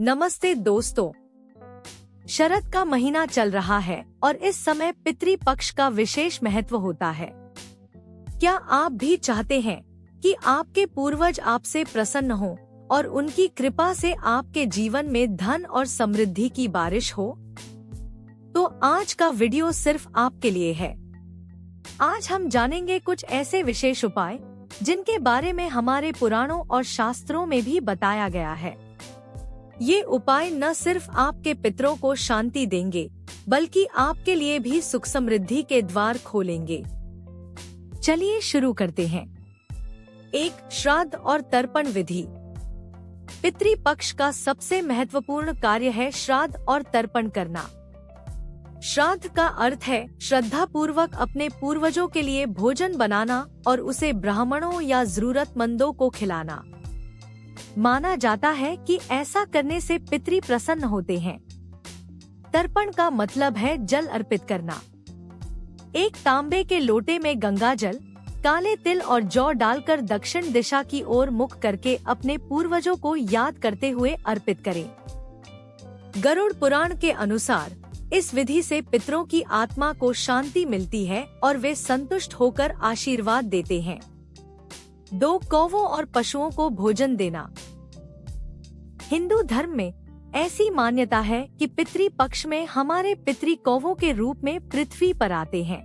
नमस्ते दोस्तों। शरद का महीना चल रहा है और इस समय पितृपक्ष का विशेष महत्व होता है। क्या आप भी चाहते हैं कि आपके पूर्वज आपसे प्रसन्न हों और उनकी कृपा से आपके जीवन में धन और समृद्धि की बारिश हो? तो आज का वीडियो सिर्फ आपके लिए है। आज हम जानेंगे कुछ ऐसे विशेष उपाय जिनके बारे में हमारे पुराणों और शास्त्रों में भी बताया गया है। ये उपाय न सिर्फ आपके पितरों को शांति देंगे, बल्कि आपके लिए भी सुख समृद्धि के द्वार खोलेंगे। चलिए शुरू करते हैं। 1. श्राद्ध और तर्पण विधि। पितृपक्ष का सबसे महत्वपूर्ण कार्य है श्राद्ध और तर्पण करना। श्राद्ध का अर्थ है श्रद्धा पूर्वक अपने पूर्वजों के लिए भोजन बनाना और उसे ब्राह्मणों या जरूरतमंदों को खिलाना। माना जाता है कि ऐसा करने से पितृ प्रसन्न होते हैं। तर्पण का मतलब है जल अर्पित करना। एक तांबे के लोटे में गंगा जल, काले तिल और जौ डालकर दक्षिण दिशा की ओर मुख करके अपने पूर्वजों को याद करते हुए अर्पित करें। गरुड़ पुराण के अनुसार इस विधि से पितरों की आत्मा को शांति मिलती है और वे संतुष्ट होकर आशीर्वाद देते हैं। 2. कौवों और पशुओं को भोजन देना। हिंदू धर्म में ऐसी मान्यता है कि पितृपक्ष में हमारे पितृ कौवों के रूप में पृथ्वी पर आते हैं।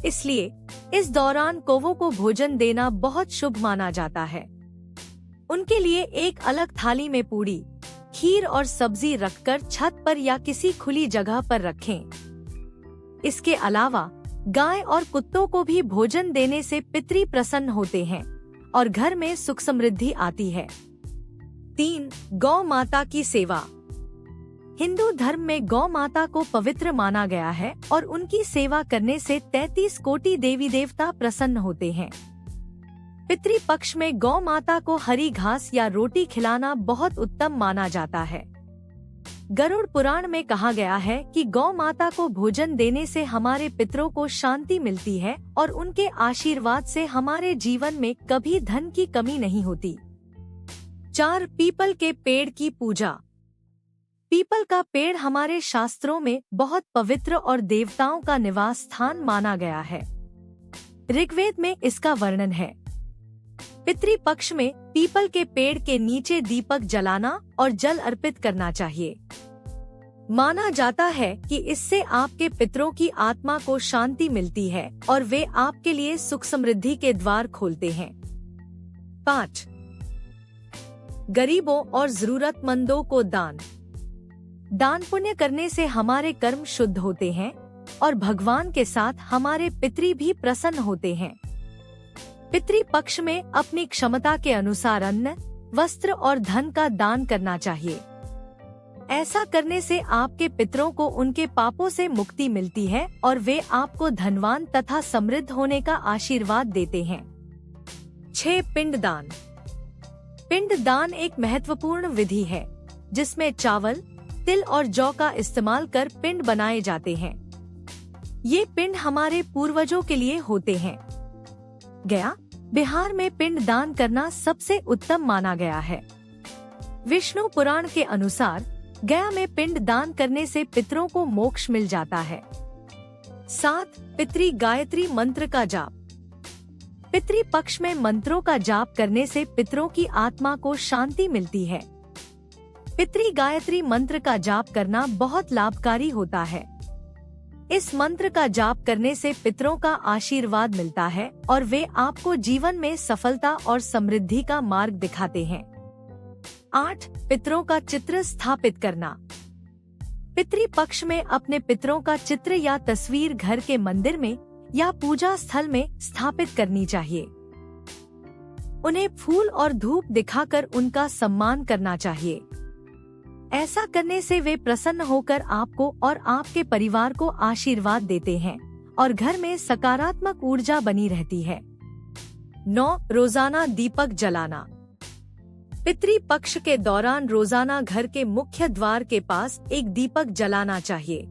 इसलिए इस दौरान कौवों को भोजन देना बहुत शुभ माना जाता है। उनके लिए एक अलग थाली में पूड़ी, खीर और सब्जी रखकर छत पर या किसी खुली जगह पर रखें। इसके अलावा गाय और कुत्तों को भी भोजन देने से पितृ प्रसन्न होते हैं और घर में सुख समृद्धि आती है। 3. गौ माता की सेवा। हिंदू धर्म में गौ माता को पवित्र माना गया है और उनकी सेवा करने से 33 कोटि देवी देवता प्रसन्न होते हैं। पितृपक्ष में गौ माता को हरी घास या रोटी खिलाना बहुत उत्तम माना जाता है। गरुड़ पुराण में कहा गया है कि गौ माता को भोजन देने से हमारे पितरों को शांति मिलती है और उनके आशीर्वाद से हमारे जीवन में कभी धन की कमी नहीं होती। 4. पीपल के पेड़ की पूजा। पीपल का पेड़ हमारे शास्त्रों में बहुत पवित्र और देवताओं का निवास स्थान माना गया है। ऋग्वेद में इसका वर्णन है। पितृपक्ष में पीपल के पेड़ के नीचे दीपक जलाना और जल अर्पित करना चाहिए। माना जाता है कि इससे आपके पितरों की आत्मा को शांति मिलती है और वे आपके लिए सुख समृद्धि के द्वार खोलते हैं। 5. गरीबों और जरूरतमंदों को दान। दान पुण्य करने से हमारे कर्म शुद्ध होते हैं और भगवान के साथ हमारे पितृ भी प्रसन्न होते हैं। पितृपक्ष में अपनी क्षमता के अनुसार अन्न, वस्त्र और धन का दान करना चाहिए। ऐसा करने से आपके पितरों को उनके पापों से मुक्ति मिलती है और वे आपको धनवान तथा समृद्ध होने का आशीर्वाद देते हैं। 6. पिंडदान। पिंडदान एक महत्वपूर्ण विधि है जिसमें चावल, तिल और जौ का इस्तेमाल कर पिंड बनाए जाते हैं। ये पिंड हमारे पूर्वजों के लिए होते हैं। गया, बिहार में पिंड दान करना सबसे उत्तम माना गया है। विष्णु पुराण के अनुसार गया में पिंड दान करने से पितरों को मोक्ष मिल जाता है। 7. पितृ गायत्री मंत्र का जाप। पितृपक्ष में मंत्रों का जाप करने से पितरों की आत्मा को शांति मिलती है। पितृ गायत्री मंत्र का जाप करना बहुत लाभकारी होता है। इस मंत्र का जाप करने से पितरों का आशीर्वाद मिलता है और वे आपको जीवन में सफलता और समृद्धि का मार्ग दिखाते हैं। 8. पितरों का चित्र स्थापित करना। पितृपक्ष में अपने पितरों का चित्र या तस्वीर घर के मंदिर में या पूजा स्थल में स्थापित करनी चाहिए। उन्हें फूल और धूप दिखाकर उनका सम्मान करना चाहिए। ऐसा करने से वे प्रसन्न होकर आपको और आपके परिवार को आशीर्वाद देते हैं और घर में सकारात्मक ऊर्जा बनी रहती है। 9. रोजाना दीपक जलाना। पितृपक्ष के दौरान रोजाना घर के मुख्य द्वार के पास एक दीपक जलाना चाहिए।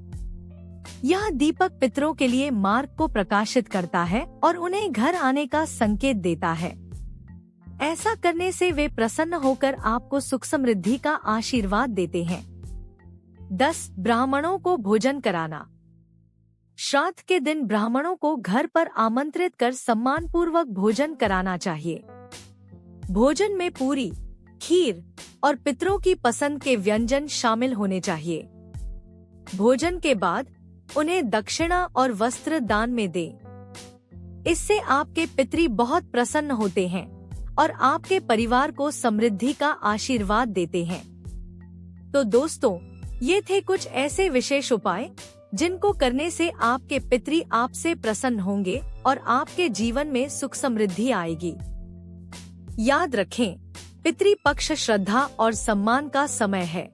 यह दीपक पितरों के लिए मार्ग को प्रकाशित करता है और उन्हें घर आने का संकेत देता है। ऐसा करने से वे प्रसन्न होकर आपको सुख समृद्धि का आशीर्वाद देते हैं। 10. ब्राह्मणों को भोजन कराना। श्राद्ध के दिन ब्राह्मणों को घर पर आमंत्रित कर सम्मानपूर्वक भोजन कराना चाहिए। भोजन में पूरी, खीर और पितरों की पसंद के व्यंजन शामिल होने चाहिए। भोजन के बाद उन्हें दक्षिणा और वस्त्र दान में दें। इससे आपके पितरी बहुत प्रसन्न होते हैं और आपके परिवार को समृद्धि का आशीर्वाद देते हैं। तो दोस्तों, ये थे कुछ ऐसे विशेष उपाय जिनको करने से आपके पितरी आपसे प्रसन्न होंगे और आपके जीवन में सुख समृद्धि आएगी। याद रखें, पितरी पक्ष श्रद्धा और सम्मान का समय है।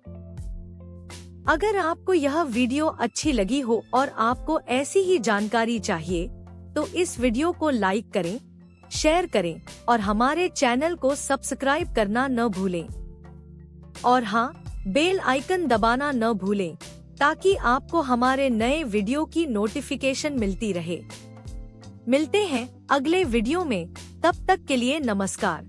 अगर आपको यह वीडियो अच्छी लगी हो और आपको ऐसी ही जानकारी चाहिए तो इस वीडियो को लाइक करें, शेयर करें और हमारे चैनल को सब्सक्राइब करना न भूलें। और हाँ, बेल आइकन दबाना न भूलें ताकि आपको हमारे नए वीडियो की नोटिफिकेशन मिलती रहे। मिलते हैं अगले वीडियो में, तब तक के लिए नमस्कार।